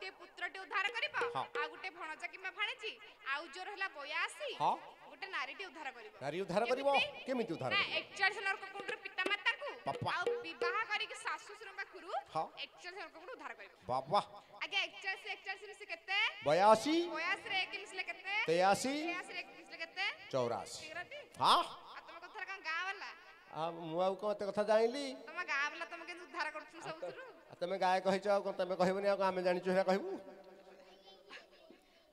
गोटे पुत्रटे उद्धार करिबो हाँ। आ गोटे भणजा किमा भाणेजी आउ जोर हला 82 हाँ। गोटे नारीटे उद्धार करिबो नारी उद्धार करिवो केमिति उद्धार ना करिवो 41 नरककुंडर पिता माता को बापा। आ विवाह करी के सासु ससुर पाखरु हाँ। 41 नरककुंड उद्धार करिबो बाबा आगे 41 मिसे केते 82 82 रे 1 मिसले केते 83 83 रे 1 मिसले केते 84 सिगरेटी हाँ आ तुम कथरा का गां वाला मु आउ कते कथा जाइली तुम गां वाला तुम के उद्धार करछु सबथुरु तमे गाय कहिछ आ तमे कहबनी आ आमे जानिछु हेरा कहबू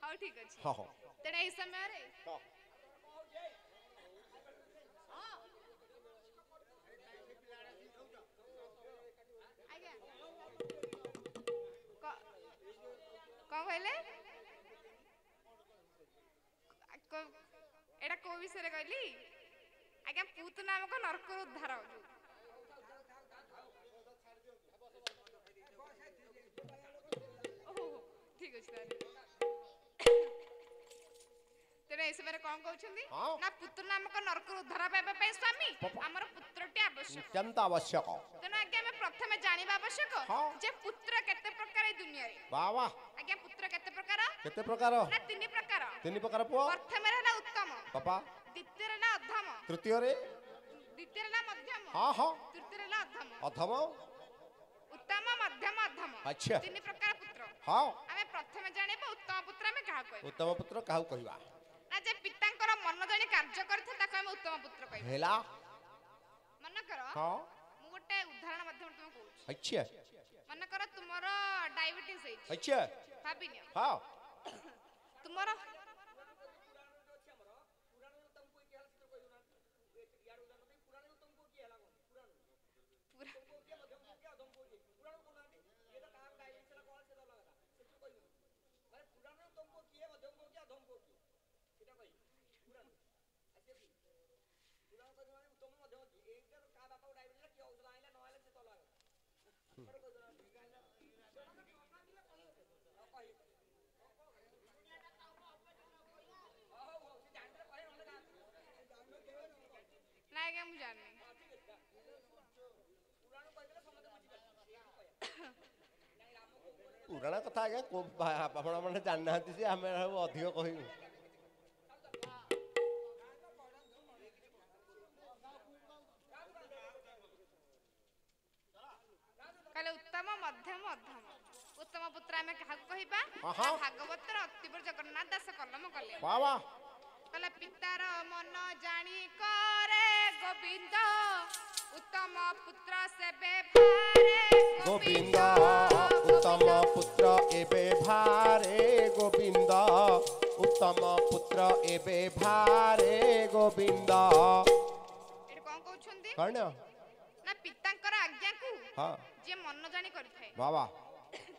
हां ठीक अछि हां हां तेरे ई समय रे आज्ञा कौन कहले एटा को विषय कहली आज्ञा पूत नामक नरक उद्धार ठीक अछि तेरे इस बारे कौन कहउछंदी हाँ। ना पुत्र नामक नरक उद्धार पाइबा पई स्वामी हमर पुत्रटी आवश्यक अत्यंत आवश्यक तेना आज्ञा में प्रथमे जानिबा आवश्यक हाँ। जे पुत्र केते प्रकार ए दुनिया रे बाबा आज्ञा पुत्र केते प्रकार केते प्रकार ना तीन प्रकार पुओ प्रथमे रहला उत्तम पापा द्वितीय रहला अधम तृतीय रे द्वितीय रहला मध्यम हाँ हाँ तृतीय रहला अधम अधम उत्तम मध्यम अधम अच्छा। तीन प्रकार पुत्र हाँ आमे प्रथमे जानिबो उत्तम पुत्र आमे काहा कहबो उत्तम पुत्र काहू कहवा ना जे पितांकर मन जानि कार्य करथे ताको आमे उत्तम पुत्र कहबो हेला मन कर हाँ मु गोटे उदाहरण माध्यम तुम कहूछ अच्छा मन कर तुमरो डायबिटीज है अच्छा भाबिनियो हाँ तुमरो ना आज्ञा मु जानि पुराण कथा आज्ञा को आपण माने जान नाहंती जे हमें अधिक कहू कहले उत्तम मध्यम अधम उत्तम पुत्र आमे काहा कहबा हाँ। भागवतर अतिवर जगन्नाथ दास कलम कले बाबा कहले पितार मन जानी करे गोविंद उत्तम पुत्र सेबे भारे गोविंद उत्तम पुत्र एबे भारे गोविंद उत्तम पुत्र एबे भारे गोविंद एटा कोन कहउछंदी कर्ण ना पितांकर आज्ञा को हाँ जे मन जानी करथाय बाबा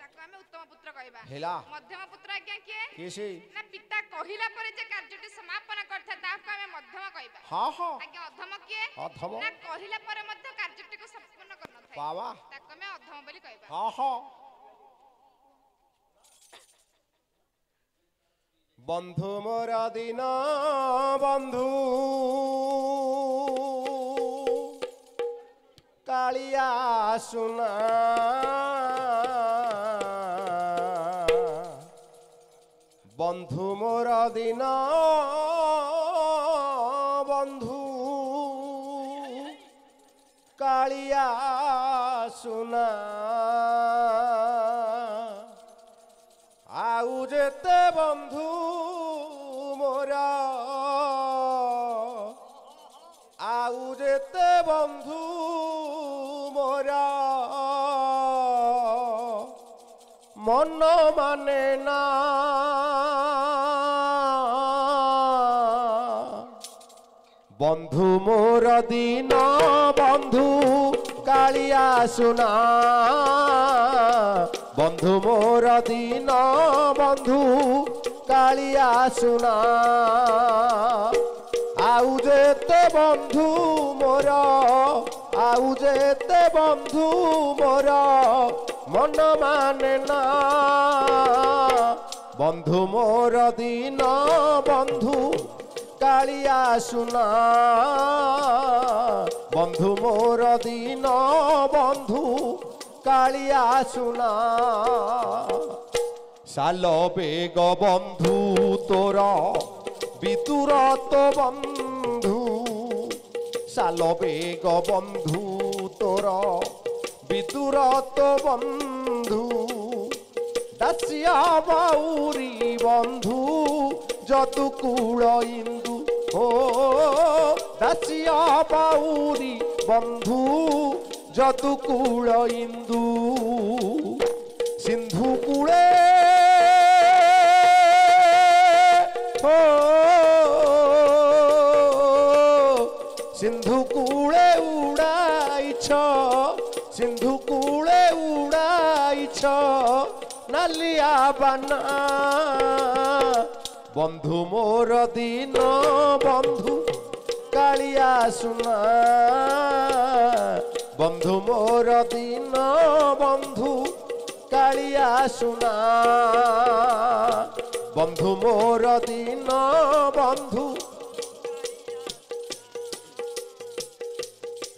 ताको आमे उत्तम पुत्र कहबा हेला मध्यम पुत्र आज्ञा किए किसी ना पिता कहिला परे जे कार्यटी समापन करथाय ताको आमे मध्यम कहबा हाँ हाँ आज्ञा अधम किए अधम ना कहिला परे मध्य कार्यटी को संपूर्ण करनथाय बाबा ताको आमे अधम बोली कहबा हाँ हाँ बंधु मोर दिन बंधु कालिया सुना बंधु मोर दिन बंधु कालिया सुना आउ जेते बंधु मोरा आउ जेते बंधु मोरा मन माने ना बंधु मोर दिन बंधु कालिया सुना बंधु मोर दिन बंधु कालिया सुना आउ जेते बंधु मोर आउ जेते बंधु मोर मन माने ना बंधु मोर दिन बंधु कालिया सुना बंधु मोर दिन बंधु कालिया सुना সাল বেগ বন্ধু তোর বিদুর তো বন্ধু সাল বেগ বন্ধু তোর বিদুর তো বন্ধু দাসিয়া বাউরি বন্ধু যদুকুল ইন্দু ও দাসিয়া বাউরি বন্ধু যদুকুল ইন্দু সিন্ধু কূলে ও সিন্ধু কূলে উড়াইছ সিন্ধু কূলে উড়াইছ নালিয়া বানা বন্ধু মোর দিন বন্ধু কালিয়া সুনা বন্ধু মোর দিন বন্ধু কালিয়া সুনা বন্ধু মোর দিন বন্ধু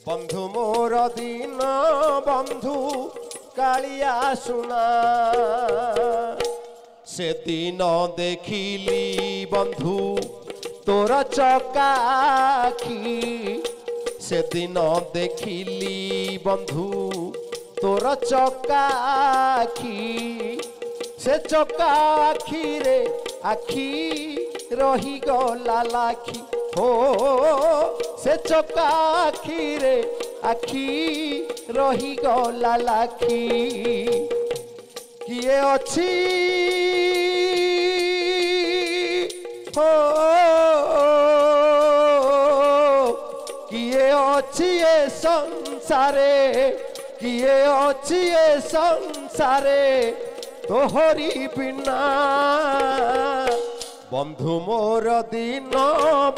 বন্ধু মোর দিন বন্ধু কালিয়া সুনা সেদিন দেখিলি বন্ধু তোর চকাখি সেদিন দেখিলি বন্ধু তোর চকাখি সে চকাখিরে আখি রহিগলা লাখি हो से चकाखी रे आखी रही गला लाखी किए अच्छी हो किए अच्छी ए संसारे किए अच्छी ए संसारे तोहरी बिना बंधु मोर दीन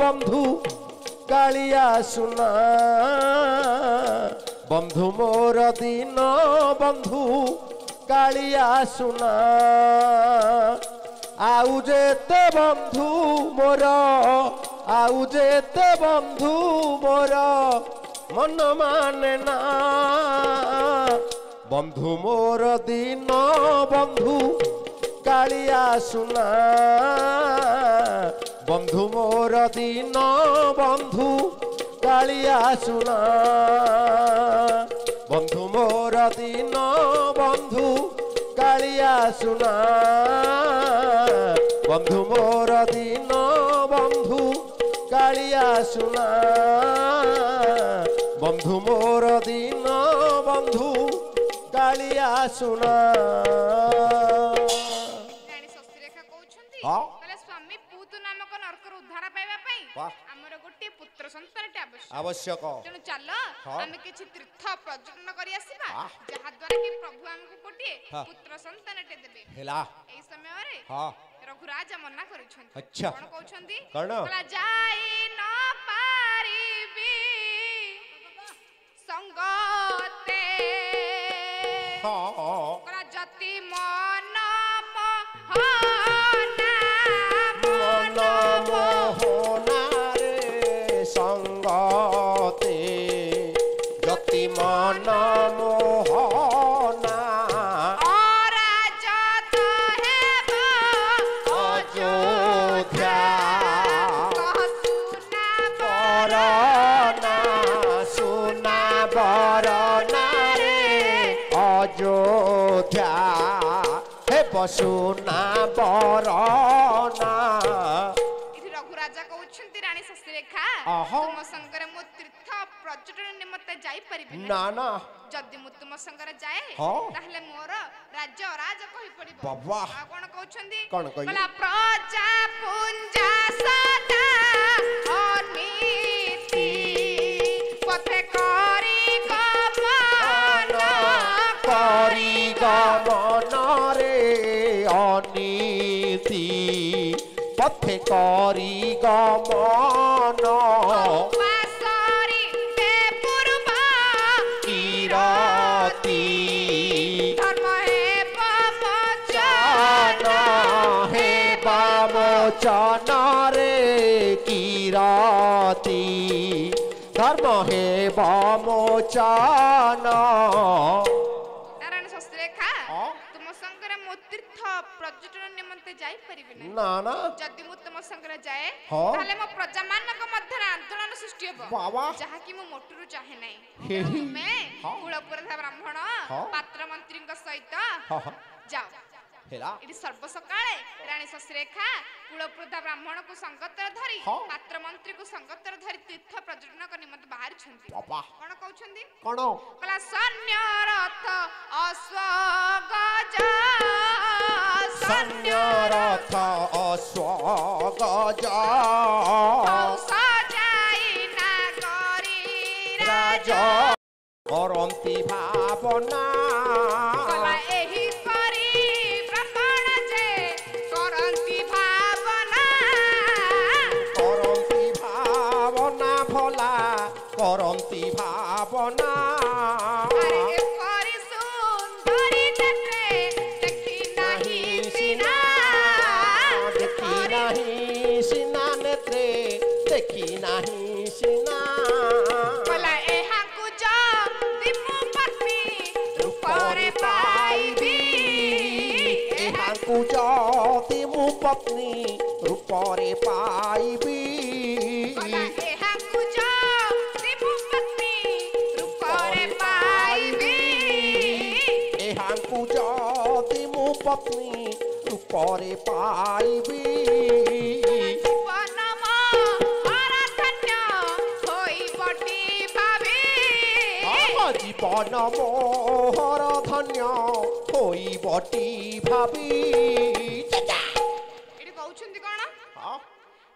बंधु कालिया सुना बंधु मोर दीन बंधु कालिया सुना आउ जेते बंधु मोर आउ जेते बंधु मोर मन माने ना बंधु मोर दीन बंधु कालिया सुना बंधु मोर दीन बंधु कालिया सुना बंधु मोर दीन बंधु कालिया सुना बंधु मोर दीन बंधु कालिया सुना बंधु मोर दीन बंधु कालिया सुना हाँ स्वामी पूतु नामक नरकर उद्धार पाइबा पई हमर गोटे पुत्र संतानटे आवश्यक तेणु चल आम किछि तीर्थ पर्यटन करि आसीबा जहा द्वारा कि प्रभु हमको गोटे पुत्र संतानटे देबे हेला एई समय रे हां रघुराज मना करिछन अच्छा कोन कहउछंती कर्ण बोला जाई न पारिबी संगते हां करा जति मन संगते जति मन मोहना अराजत हेब अयोध्या सुना बरना रे अयोध्या हे सुना बरना रघुराजा कहउछंती रानी शशिरेखा तुम संगरे मो तीर्थ पर्यटन निमित्त जाई परिबे ना ना जदि मु तुम संगरे जाए हाँ ताहले मोर राज्य राज कहि पड़िबो बाबा आ कोन कहउछंती कोन कहि बोला प्रजा पुंजा सदा अनीति पथे करी गमन रे अनीति पथे करी गमन किराती धर्म हे बामोचन रे किराती धर्म हे बामोचन नारायण शस्त्रेखा तुम संगरे मो तीर्थ पर्यटन निमंते जाई परिबि नै ना ना जदि मु तुम संगे जाए हाँ। ताले मो प्रजा मानक मध्य आंदोलन सृष्टि हेबो बाबा जहा कि मु मोटरू चाहे नै हे हे। मैं हाँ। कुलपुरधा ब्राह्मण हाँ। पात्र मंत्री सहित हाँ हाँ जाओ हेला इति सर्व सकाळे रानी शशिरेखा कुलपुरधा ब्राह्मण को संगतर धरी हाँ। पात्र मंत्री को संगतर धरी तीर्थ पर्यटन को निमंते बाहर छंती बाबा कोन कहउछंती कौन कला सैन्य रथ अश्वगज सैन्य रथ अश्वगज सजाई नागरी राज करन्ति भावना कला एही करी ब्राह्मण जे करंती भावना करन्ति भावना भला करन्ति भावना अरे ए करी सुंदरी नेत्रे देखी नाही सिना देखी नहीं सिना नेत्रे देखी नहीं सिना कला एहा कुज दिमु पत्नी रूपरे पाइबी एहांकु जति मु पत्नी रूपरे पाइबी कला एहा कुज दिमु पत्नी रूपरे पाइबी एहांकु जति मु पत्नी रूपरे पाइबी जीवन मोहर धन्य होई बटी भाभी जीवन मोहर धन्य होई बटी भाबी एटी कहउछंती कोन हाँ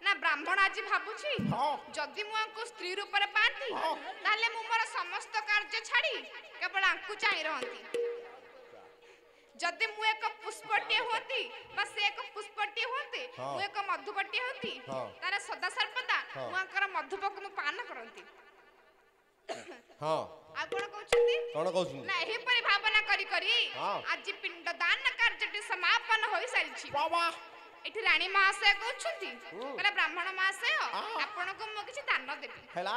ना ब्राह्मण आज भाबुछि हाँ जदि मु आंको स्त्री रूप रे पांती हाँ। ताले मु मोर समस्त कार्य छाड़ी केवल आंकु चाहि रहंती जदि मु एक पुष्पटी होती बस एक पुष्पटी होती हाँ। मु एक मधुपटी होती हाँ। तारे सदा सर्वदा हाँ। मु आंकर मधुपक मु पान करंती हाँ आ कोन कहउछंती कौन कहू ना एही परि भावना करी करी हाँ। आज पिंडदान कार्यटी समापन होई सारिछि बाबा एठी रानी महाशय कहउछंती कहला ब्राह्मण महाशय हाँ। आपण को मु किछि दान देबी हेला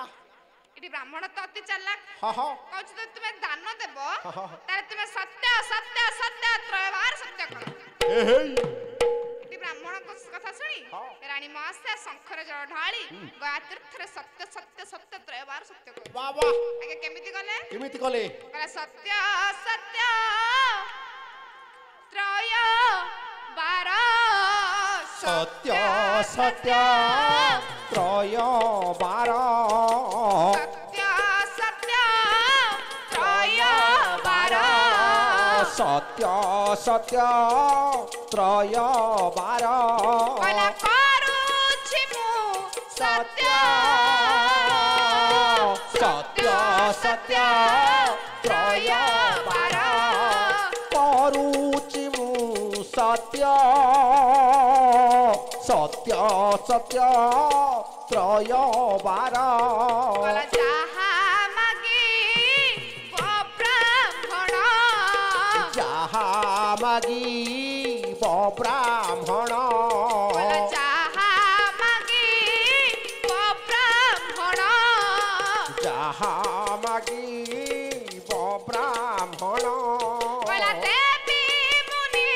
एठी ब्राह्मण तो अति चालाक हाँ हाँ कहउछ तो तुमे दान देबो हाँ, हाँ। तारे तुमे सत्य सत्य सत्य त्रयवार सत्य करो हे हे एठी ब्राह्मण को कथा सुनी हाँ। रानी महाशय शंखर जल ढाली गया तीर्थरे सत्य सत्य सत्य त्रयवार सत्य करो बाबा आगे केमिति गले केमिति कले कहला सत्य सत्य त्रय बार सत्य सत्य त्रय बार सत्य सत्य त्रय बार सत्य सत्य त्रय बार कहला करूछि मु सत्य सत्य सत्य त्रय बार करूछि मु सत्य सत्य सत्य त्रय बार कहला जाहा मागी ब्राह्मण যাহা মাগিব ব্রাহ্মণ कहला जाहा मागी ब्राह्मण যাহা মাগিব ব্রাহ্মণ कहला देवी मुनि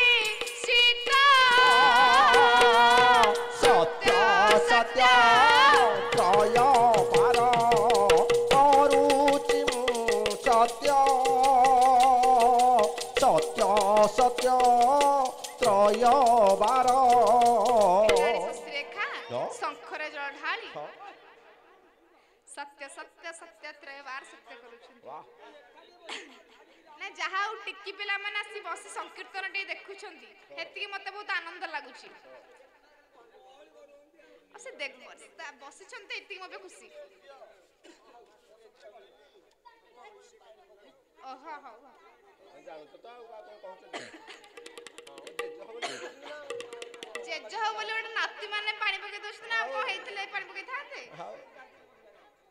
सीता সত্য সত্য ত্রয় বার করুচি মু সত্য সত্য সত্য ত্রয় বার रानी शशिरेखा हाँ। शंखर जल ढाली हाँ। सत्य सत्य सत्य त्रयवार सत्य करूछन वाह ना जहा उ टिक्की पिला माने आसी बसी संकीर्तन टे देखुछंती हेती मते बहुत आनंद लागुची असे देख बसी छंते इति मबे खुशी ओहो हो जेज हो बोले ଗୋଟେ ନାତି ମାନେ ପାଣି ପକେଇ ଦଉଛନ୍ତି ନା କଣ ହେଇଥିଲେ ପାଣି ପକେଇ ଥାନ୍ତେ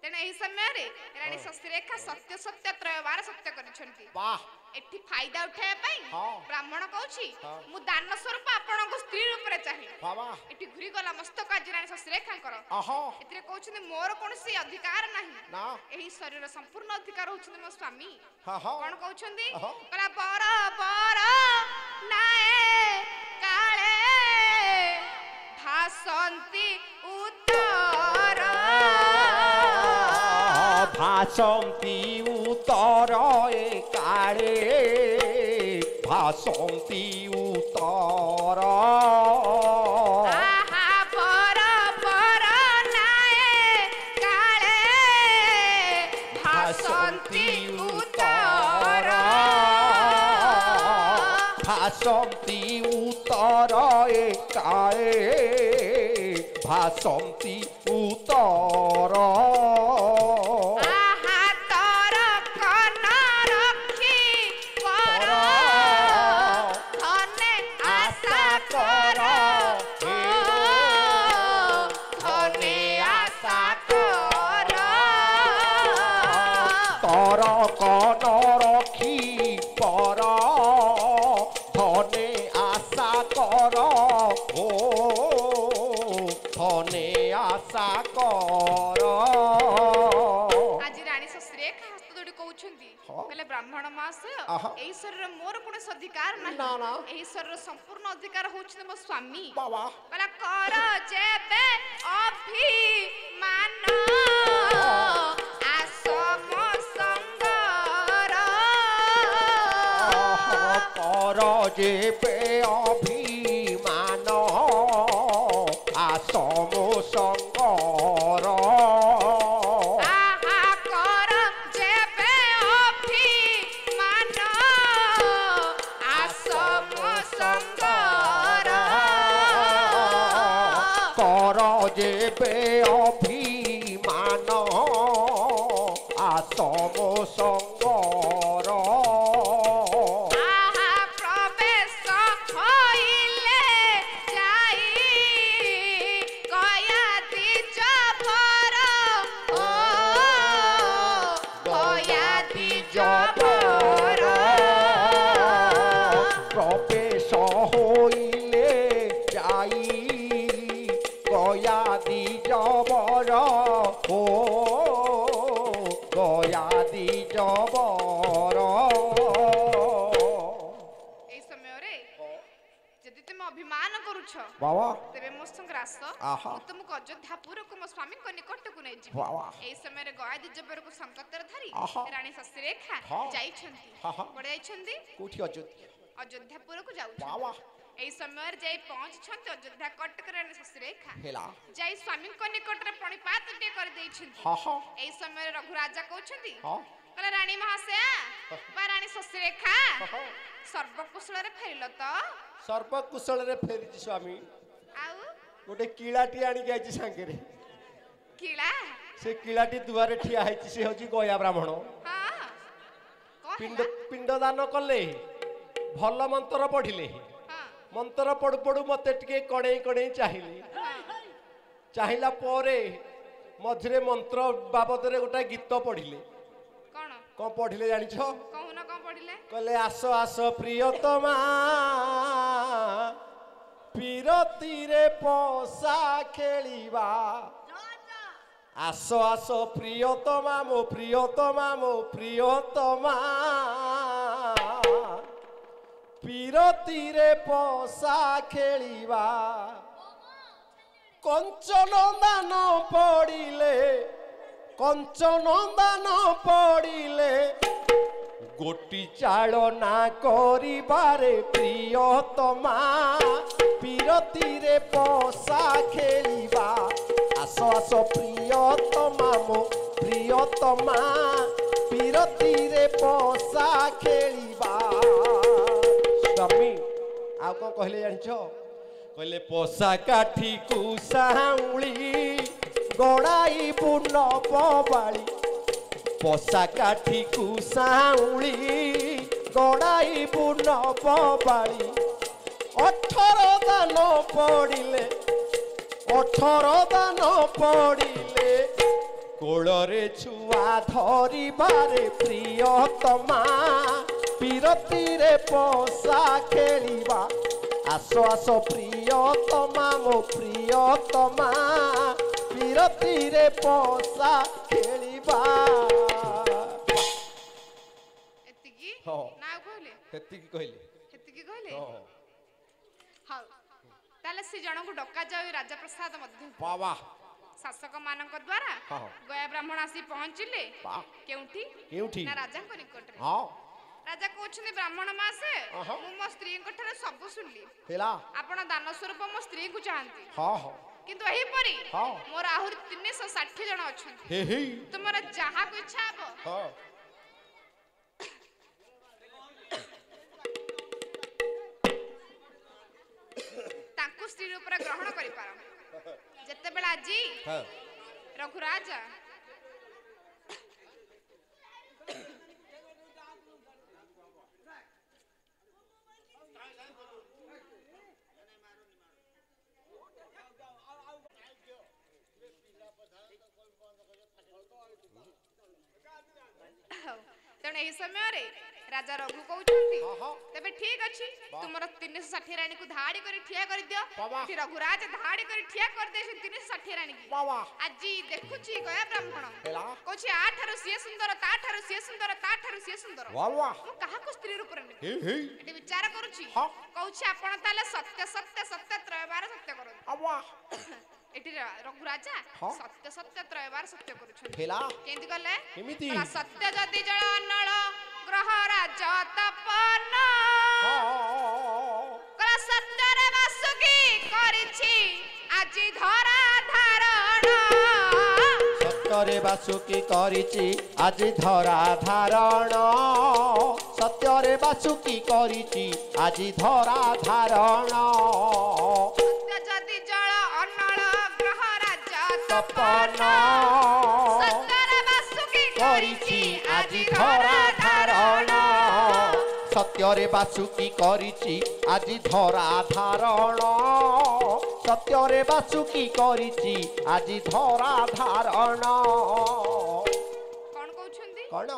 ତେଣୁ ଏହି ସମୟରେ ରାଣୀ ଶଶିରେଖା ସତ୍ୟ ସତ୍ୟ ତ୍ରୟବାର ସତ୍ୟ କରିଛନ୍ତି वाह ଏଠି ଫାଇଦା ଉଠାଇବା ପାଇଁ ହଁ। ବ୍ରାହ୍ମଣ କହୁଛି ହଁ। ମୁଁ ଦାନ ସ୍ୱରୂପ ଆପଣଙ୍କୁ ସ୍ତ୍ରୀ ରୂପରେ ଚାହେଁ बाबा ଏଠି ଘୁରି ଗଲା ମସ୍ତକ ଆଜି ରାଣୀ ଶଶିରେଖାଙ୍କର आहा ଏଥିରେ କହୁଛନ୍ତି ମୋର କୌଣସି ଅଧିକାର ନାହିଁ ना ଏହି ଶରୀର ସମ୍ପୂର୍ଣ୍ଣ ଅଧିକାର ହଉଛନ୍ତି ମୋ ସ୍ୱାମୀ हा हा କଣ କହୁଛନ୍ତି ହଁ। କହିଲା ବର ବର ନାଏ କା ভাসন্তি উত্তরে কালে ভাসন্তি উত্তর আহা পর পর নায়ে কালে ভাসন্তি উত্তর ভাসন্তি উত্তরে কালে ভাসন্তি উত্তর আহা তর কন রক্ষি পর ধনে আশা কর ধনে আশা কর তর কন রক্ষি পর ধনে আশা কর ও ধনে আশা কর আজি রানী শ্বশুরেখা হস্ত ଯୋଡ଼ି କହୁଛନ୍ତି ହଁ। କହିଲେ ବ୍ରାହ୍ମଣ ମହାଶୟ ଆହା। ଏହି ଶରୀର ମୋର କୌଣସି ଅଧିକାର ନାହିଁ ନା, ନା। ଏହି ଶରୀର ସମ୍ପୂର୍ଣ୍ଣ ଅଧିକାର ହଉଛନ୍ତି ମୋ ସ୍ୱାମୀ ବାବା କହିଲା କର ଯେବେ ଅଭିମାନ ଆସ ମୋ ସଙ୍ଗର কর যেবে অভিমান আসম সঙ্গর আহা কর যেবে অভিমান আস ମୋ সঙ্গর কর যেবে অভিমান আসম সঙ্গর আহা প্রবেশ হইলে যাই গয়া দ্বিজ ভর ও গয়া দ্বিজ ভর প্রবেশ হইলে যাই গয়া দ্বিজবর ও গয়া দ্বিজবর এই সমୟରେ ଯଦି ତୁମେ ଅଭିମାନ କରୁଛ বাবা ତେବେ ମୋ ସଙ୍ଗରେ ଆସ ଆହା। ମୁଁ ତୁମକୁ ଅଯୋଧ୍ୟାପୁରକୁ ମୋ ସ୍ୱାମୀଙ୍କ ନିକଟକୁ ନେଇଯିବି ବାବା। ଏହି ସମୟରେ ଗୟାଦିଜବରକୁ ସଂକଟରେ ଧରି ଆହା। ରାଣୀ ଶଶିରେଖା ହଁ। ଯାଇଛନ୍ତି ଆହା। କୁଆଡ଼େ ଯାଇଛନ୍ତି কোটি অযোধ্যা ଅଯୋଧ୍ୟାପୁରକୁ ଯାଉଛନ୍ତି বাবা ଏହି ସମୟରେ ଯାଇ ପହଞ୍ଚିଛନ୍ତି ଅଯୋଧ୍ୟା କଟକରେ ରାଣୀ ଶଶିରେଖା হেলা ଯାଇ ସ୍ୱାମୀଙ୍କ ନିକଟରେ ପ୍ରଣିପାତଟିଏ କରିଦେଇଛନ୍ତି হ হ ଏହି ସମୟରେ ରଘୁରାଜା କହୁଛନ୍ତି হ କହିଲେ ରାଣୀ ମହାଶୟା ବା ରାଣୀ ଶଶିରେଖା ହ ସର୍ବକୁଶଳରେ ଫେରିଲ ତ ସର୍ବକୁଶଳରେ ଫେରିଛି ସ୍ୱାମୀ ଆଉ ଗୋଟେ କିଳାଟି ଆଣିକି ଆଇଛି ସାଙ୍ଗରେ କିଳା ସେ କିଳାଟି ଦୁଆରେ ଠିଆ ହେଇଛି ସେ ହଉଛି ଗୟା ବ୍ରାହ୍ମଣ ହଁ କଣ ପିଣ୍ଡ ହେଲା? ପିଣ୍ଡଦାନ କଲେ ଭଲ ମନ୍ତ୍ର ପଢିଲେ ହଁ ମନ୍ତ୍ର ପଡୁ ପଡୁ ମତେ ଟିକେ କଣେଇ କଣେଇ ଚାହିଁଲେ ଚାହିଁଲା ପରେ ମଝିରେ ମନ୍ତ୍ର ବାବଦରେ ଗୋଟେ ଗୀତ ପଢିଲେ କଣ କଣ ପଢିଲେ ଜାଣିଛ କହୁନ କଣ ପଢିଲେ କହିଲେ ଆସ ଆସ ପ୍ରିୟତମା ପିରତିରେ ପଶା ଖେଳିବା ଆସ ଆସ ପ୍ରିୟତମା ମୋ ପ୍ରିୟତମା ମୋ ପ୍ରିୟତମା ପିରତିରେ ପଶା ଖେଳିବା କଞ୍ଚନ ଦାନ ପଡ଼ିଲେ କଞ୍ଚନ ଦାନ ପଡ଼ିଲେ ଗୋଟି ଚାଳନା କରିବାରେ ପ୍ରିୟତମା ପିରତିରେ ପଶା ଖେଳିବା ଆସ ଆସ ପ୍ରିୟତମା ମୋ ପ୍ରିୟତମା ପିରତିରେ ପଶା ଖେଳିବା ସ୍ୱାମୀ ଆଉ କଣ କହିଲେ ଜାଣିଛ କହିଲେ ପଶା କାଠିକୁ ସାଉଁଳି ଗଡ଼ାଇ ବୁନ ପବାଳି ପଶା କାଠିକୁ ସାଉଁଳି ଗଡ଼ାଇ ବୁନ ପବାଳି 18 ଦାନ ପଡ଼ିଲେ 18 ଦାନ ପଡ଼ିଲେ କୋଳରେ ଛୁଆ ଧରିବାରେ ପ୍ରିୟତମା ପିରତିରେ ପଶା ଖେଳିବା ଆସ ଆସ ପ୍ରିୟତମା ମୋ ପ୍ରିୟତମା ପିରତିରେ ପଶା ଖେଳିବା ଏତିକି ହଁ। ନା ଆଉ କହିଲେ ସେତିକି କହିଲେ ଏତିକି କହିଲେ ହଁ ହଉ ତାହେଲେ ସେ ଜଣଙ୍କୁ ଡକାଯାଉ ରାଜପ୍ରସାଦ ମଧ୍ୟ ବାବା शासक मानक द्वारा हाँ। गया ब्राह्मण आसी पहुंचिले वाह केउठी केउठी ना राजा को निकट रे हाँ राजा कहउछने ब्राह्मण मासे अहं। मु मो स्त्री को ठरे सब सुनली हेला आपण दान स्वरूप मो स्त्री को चाहंती हाँ हाँ किंतु एही परी हाँ। मोर आहुर 360 जण अछंती हे हे तुमरा जहा को इच्छा हबो हाँ ताकू स्त्री रूप रे ग्रहण करि पारो जते बेला आजी हाँ रघुराज तेणु एही समय रे राजा रघु कहउछंती हाँ हाँ तबे ठीक अछि तुमर 360 रानी को धाड़ी करी ठिया कर दियो बाबा। फिर रघुराज धाड़ी करी ठिया कर दे 360 रानी की वाह वाह आजी देखुची गया ब्राह्मण हेला कहउछि आ ठारो सिए सुंदर ता ठारो सिए सुंदर ता ठारो सिए सुंदर वाह वाह मु काहा को स्त्री रूप रे हे हे एटी विचार करूची हाँ। कहउछि आपण ताले सत्य सत्य सत्य त्रयबार सत्य करू वाह एटी रघुराजा हाँ। सत्य सत्य त्रयबार सत्य करूछन हेला केंति गले केमिति कला सत्य जदि जळ नळ ग्रह राज तपन कला सत्य रे वासुकी करिछि आजी धरा धारण सत्यरे बासुकी करिछि आज धरा धारण सत्यरे बासुकी करिछि आज धरा धारण सत्य जदि जळ अनळ ग्रह राज तपन सत्य रे वासुकी करिछि आज धरा धारण सत्यरे बासुकी करिछि आज धरा धारण सत्यरे बासुकी करिछि आज धरा धारण कोन कहउछंती कौन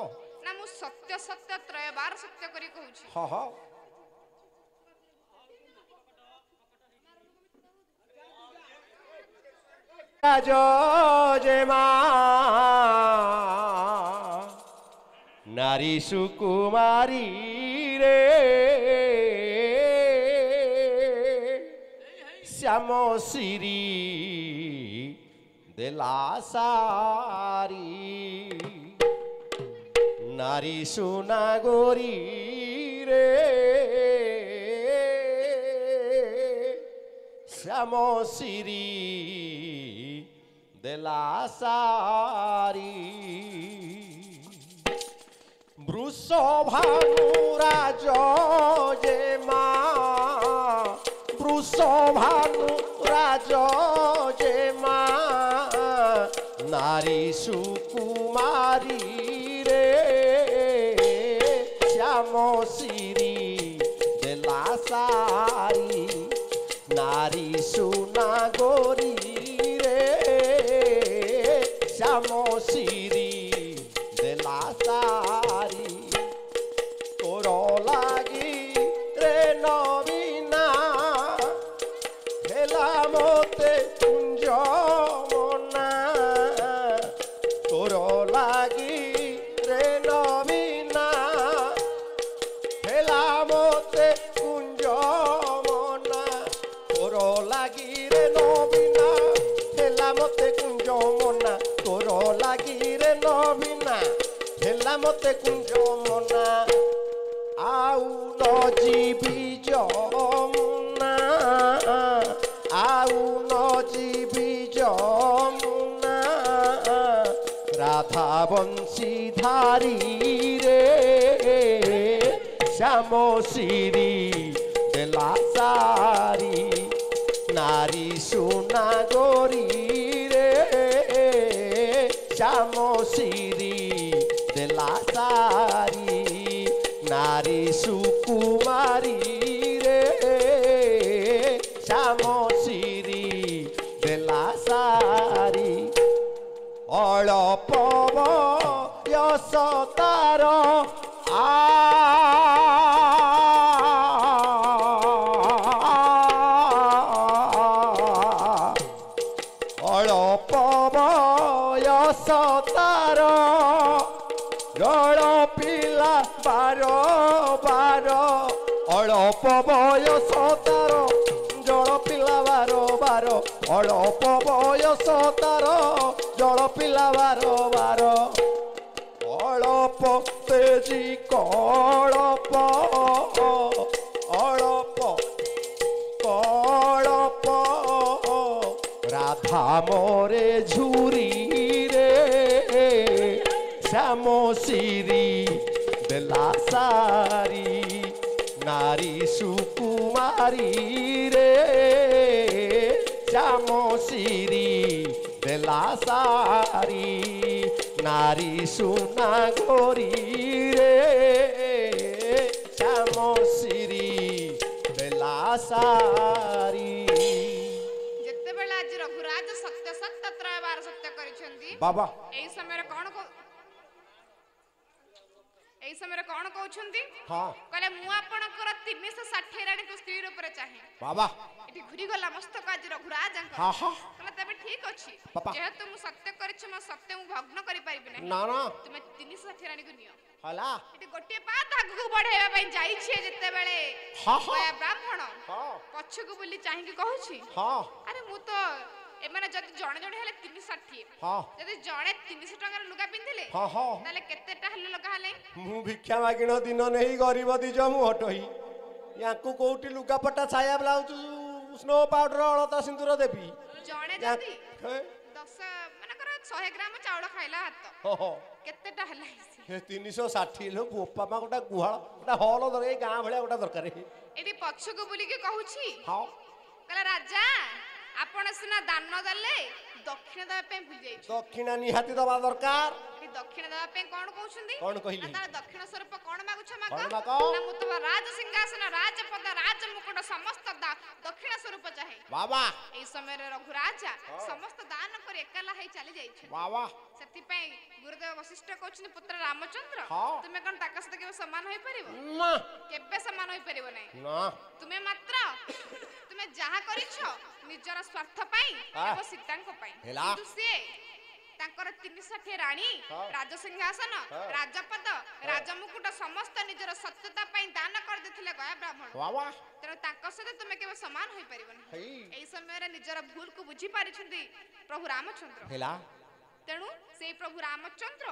ना मु सत्य सत्य त्रयबार सत्य करी कहउछि हाँ हाँ जे नारी सुकुमारी रे श्याम श्री देला सारी नारी सुना गोरी रे श्याम श्री देला सारी वृषभानुराज जे वृषभानुराज जे नारी सुकुमारी रे श्याम श्री देला सारी नारी सुना गोरी रे श्याम श्री देला सारी तोर लागी रे नवीना हेला मोते कुंज मना तोर लागी रे नवीना हेला मोते कुंज मना तोर लागी रे नवीना हेला मोते कुंज मना तोर लागी रे नवीना हेला मोते कुंज मना आउ न जीवी जमुना आउ न जीवी जमुना राधा बंशी धारी रे श्याम श्री देला सारी नारी सुना गोरी रे श्याम श्री देला सारी नारी सुकुमारी रे श्याम श्री देला सारी अळप यश तार अळप यश तार जड़ पिला बार बार अल्प बयस तार जड़ पिला बार बार ବାର ଅଳପ ବୟସ ତାର ଜଳ ପିଲା ବାର ବାର ଅଳପ ତେଜି କଳପ ଅଳପ କଳପ রাধা মোরে ঝুরি রে শ্যাম শিরি বেলা সারি নারী সুকুমারী রে শ্যাম শিরি বেলা সারি নারী সুনা ঘরি রে শ্যাম শিরি বেলা সারি ରଘୁରାଜ ସତ୍ୟ ସତ୍ୟ ତ୍ରୟ ବାର ସତ୍ୟ କରିଛନ୍ତି ବାବା ଏଇ ସମୟରେ କଣ କହୁଛନ୍ତି କହିଲେ ମୁଁ ଆପଣଙ୍କର 360 ରାଣୀକୁ ସ୍ତ୍ରୀ ରୂପରେ ଚାହେଁ ବାବା ଏଠି ଘୁରି ଗଲା ମସ୍ତକ ଆଜି ରଘୁରାଜଙ୍କ କହିଲେ ତେବେ ଠିକ ଅଛି ଯେହେତୁ ମୁଁ ସତ୍ୟ କରିଛି ମୋ ସତ୍ୟ ମୁଁ ଭଗ୍ନ କରିପାରିବି ନାହିଁ ନା ନା ତୁମେ 360 ରାଣୀକୁ ନିଅ ହେଲା ଏଠି ଗୋଟିଏ ପାଦ ଆଗକୁ ବଢେଇବା ପାଇଁ ଯାଇଛି ଯେତେବେଳେ ବ୍ରାହ୍ମଣ ପଛକୁ ବୁଲି ଚାହିଁକି କହୁଛି ଆରେ ମୁଁ ତ ଏମାନେ ଯଦି ଜଣେ ଜଣେ ହେଲେ 360 ଯଦି ଜଣେ 300 ଟଙ୍କାର ଲୁଗା ପିନ୍ଧିଲେ ତାହେଲେ କେତେଟା ହେଲେ ଲଗା ହେଲେ ମୁଁ ଭିକ୍ଷା ମାଗିଣ ଦିନ ନେଇ ଗରିବ ଦିଜ ମୁଁ ହଟୋଇ ୟାଙ୍କୁ କୋଉଠି ଲୁଗାପଟା ଛାୟା ବ୍ଲାଉଜ ସ୍ନୋ ପାଉଡର ଅଳତା ସିନ୍ଦୁର ଦେବି ଜଣେ ଯଦି 10 ମାନେକର 100 ଗ୍ରାମ ଚାଉଳ ଖାଇଲା ହାତ କେତେଟା ହେଲା 360 लो बोपा मा गोटा गुहाळ गोटा हॉल दर ए गां भଳିଆ गोटा दरकार एटी पछकु बुलिके कहूची कहला राजा आपण सिना दान देले दक्षिण देबा पे भूल जाई दक्षिण निहाती दबा दरकार ए दक्षिण देबा पे कोन कहउछंदी कोन कहिली तार दक्षिण स्वरूप कोन मागुछ माग ना मु तो राज सिंहासन राजपद राज मुकुट समस्त दक्षिण स्वरूप चाहे बाबा ए समय रे रघुराजा समस्त दान कर एकला है चली जाई छ बाबा सेति पई गुरुदेव वशिष्ठ कहउछन पुत्र रामचंद्र तुमे कोन ताकस के समान होई परिबो ना केबे समान होई परिबो नै ना तुमे मात्र तुमे जहा करिछ निजर स्वार्थ पाई एवं सीतांक पाई किंतु से तांकर 360 रानी राज सिंहासन राजपद राजमुकुट समस्त निजर सत्यता पाई दान कर देथिले गया ब्राह्मण वाह तेरे तांकर सहित तुमे केबे समान होई परिबो नै एई समय रे निजर भूल को बुझी पारिछंदी प्रभु रामचंद्र हेला तेणु से प्रभु रामचंद्र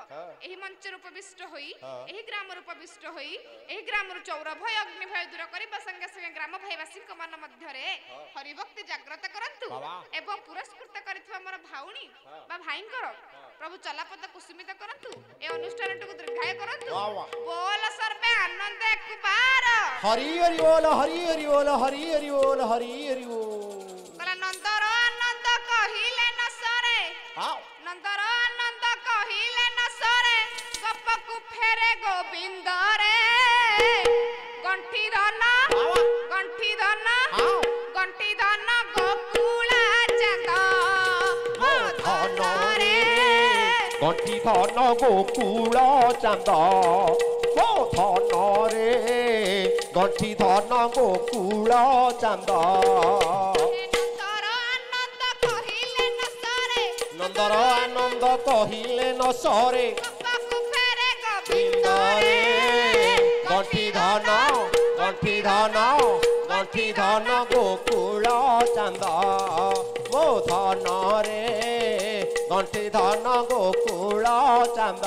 एही मंच रूप विष्ट होई एही ग्राम रूप विष्ट होई एही ग्राम रु चौर भय अग्नि भय दूर करिबा संगे संगे ग्राम भयवासी मन मध्य रे हरि भक्ति जागृत करंतु एवं पुरस्कृत करिथवा हमर भाउनी बा भाईंकर प्रभु चलापद कुसुमित करंतु ए अनुष्ठान टुकु दीर्घाय करंतु बोल सर्वे आनंद एक बार हरि हरि बोल हरि हरि बोल हरि हरि बोल हरि हरि बोल कला नंदर आनंद कहिले न सरे नंदर आनंद कहिले न सरे गपकु फेरे गोविंद रे गंठी धन गंठी धन गोकुला चंद धन रे गंठी धन गोकुला चंद धन रे गंठी धन गोकुला चंद नंदर आनंद कहिले न सरे गोविंद रे गंठी धन गोकुल चंद मो धन रे गंठी धन गोकुल चंद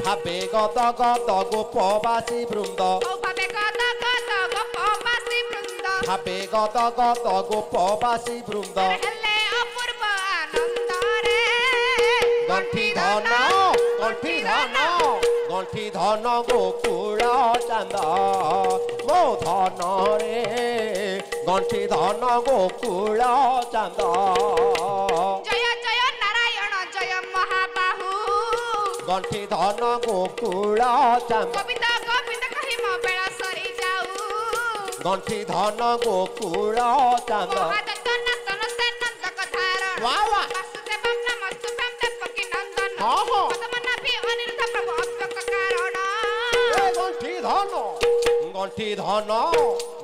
भावे गद गद गोपवासी वृंद भावे गद गद गोपवासी वृंद गंठी धन गोकुल चंद मो धन रे गंठी धन गोकुल चंद जय जय नारायण जय महाबाहु गंठी धन गोकुल चंद गोविंद गोविंद कहि म बेला सरी जाऊ गंठी धन गोकुल चंद वाह वाह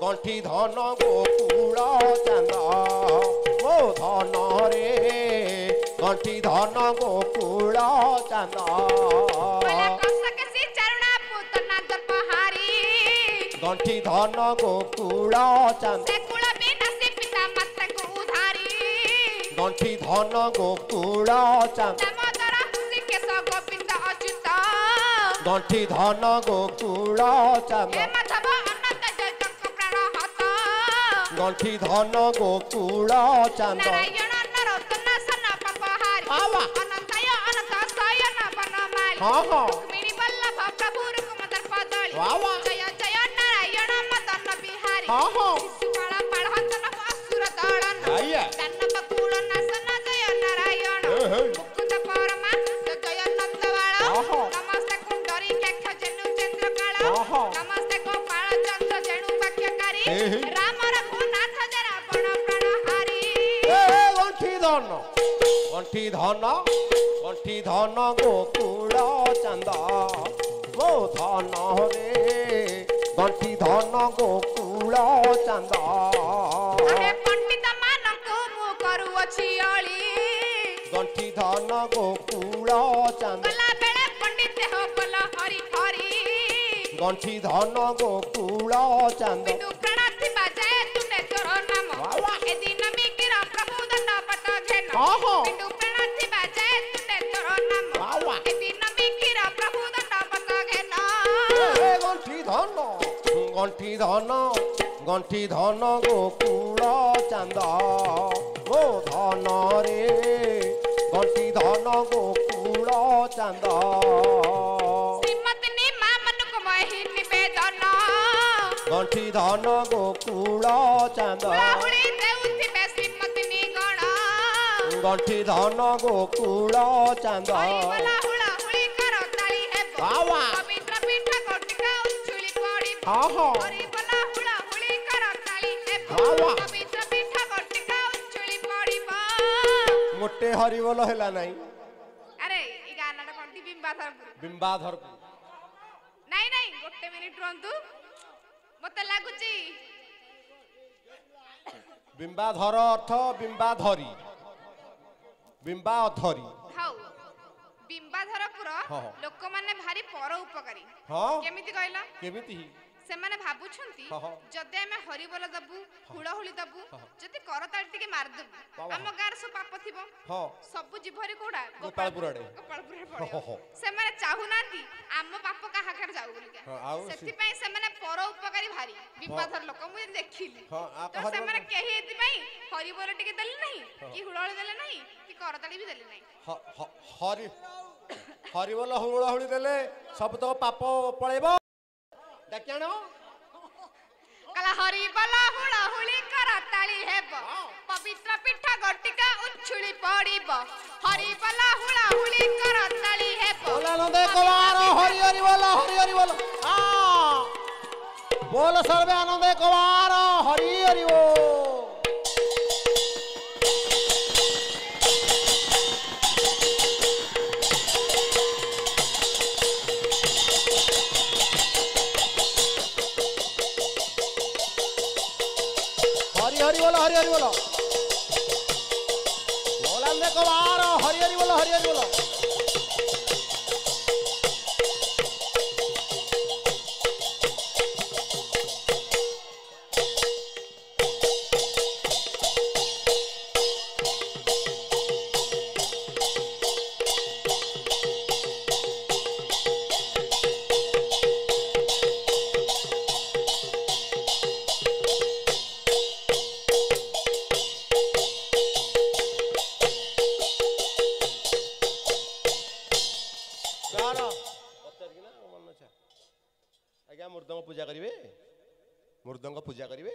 गंठी धन गोकुल चंद मो धन रे गंठी धन गोकुल चंद गंठी धन गोकुल चांद से कुल बिना से पिता माता को उधारी गंठी धन गोकुल चांद दामोदर ऋषिकेश गोविंद अच्युत गंठी धन गोकुल चांद हे माधव अनंत जय तक प्राण हत गंठी धन गोकुल चांद नारायण नरोत्तम सन पपहारी आवा। अनंतय अनंत शयन बनमाली हाँ हाँ रुक्मिणी वल्लभ प्रभु रुक्मदर पदळी वावा। जय जय नारायण मदन बिहारी हाँ हाँ शिशुपाल पढ़हतन असुर दळन आइए दानव कुल नाशन जय नारायण मुकुंद परमा जय नंदवाळ आहा। नमस्ते कुंडरी केक्ष जनु चंद्रकाळ आहा। नमस्ते गोपाल चंद्र जनु वाक्यकारी हे हे। राम रघुनाथ जय रावण प्राणहारी गंठी धन गंठी धन गोकुल चांद मो धन रे गंठी धन गोकुल चांद अहे पंडित मानकु मु करूअछि अळी गंठी धन गोकुल चांद गला बेले पंडित हो बल हरि हरि गंठी धन गोकुल चांद बिंदु प्रणति बाजे तुने तोर नाम वावा। ए दिन मिकिर प्रभु दंड पट घेन आहा। बिंदु प्रणति बाजे तुने तोर नाम वावा। ए दिन मिकिर प्रभु दंड पट घेन गंठी धन गोकुल चांद मो धन रे गंठी धन गोकुल चांद श्रीमती मा मनुक महि निवेदन गंठी धन गोकुल चांद हुलाहुली देउथिबे श्रीमती गण गंठी धन गोकुल चांद हरि बोला हुलाहुली कर ताली हेब वावा। पवित्र पीठ कोटिका उछुली पड़ी हाँ हाँ हरि बोला हुलाहुली कर ताली हेब वावा। पवित्र पीठ कोटिका उछुली पड़िबो मोटे हरिबोल हैला नहीं अरे ई गानाटा कोंटी बिंबाधर बिंबाधर नहीं नहीं गोटे मिनिट रहंतु मते लागुची बिंबाधर अर्थ बिंबाधरी बिंबाधरी हाउ बिंबाधरपुर हाँ। लोक माने भारी पर उपकारी हाँ केमिति कहला केमिति ସେମାନେ ଭାବୁଛନ୍ତି ହଁ। ଯଦି ଆମେ ହରିବୋଲ ଦବୁ ହୁଳହୁଳି ଦବୁ ହଁ। ଯଦି କରତାଳି ଟିକେ ମାରିଦବୁ ବାବା। ଆମ ଗାଁରେ ସବୁ ପାପ ଥିବ ହଁ ସବୁ ଜୀଭରେ କୋଉଟା ଗୋପାଳପୁର ଆଡେ। ଗୋପାଳପୁରରେ ହଁ, ପଡିବ ହଁ। ସେମାନେ ଚାହୁଁନାହାନ୍ତି ଆମ ପାପ କାହା କାହାର ଯାଉ ବୋଲିକା ହଁ, ଆଉ ସେଥିପାଇଁ ସେମାନେ ପର ଉପକାରୀ ଭାରି ବିବାଦର ଲୋକ ମୁଁ ଯେମିତି ଦେଖିଲି ହଁ, ତ ସେମାନେ କେହି ଏଥିପାଇଁ ହରିବୋଲ ଟିକେ ଦେଲେ ନାହିଁ କି ହୁଳହୁଳି ଦେଲେ ନାହିଁ କି କରତାଳି ବି ଦେଲେ ନାହିଁ ହରି ହରିବୋଲ ହୁଳହୁଳି ଦେଲେ ସବୁ ତ ପାପ ପଳେଇବ ଡାକିଆଣ କଲା ହରିବୋଲ ହୁଳହୁଳି କରତାଳି ହେବ ପବିତ୍ର ପୀଠ ଗୋଟିକା ଉଛୁଳି ପଡିବ ହରିବୋଲ ହୁଳହୁଳି କରତାଳି ହେବ बोलानंदे कुमार हरि हरि बोल बोल सर्वे आनंदे कुमार हरि हरि बोल हरि हरि बोल बोलानंदे कुमार हरि हरि बोल आज्ञा मृदंग पूजा करिवे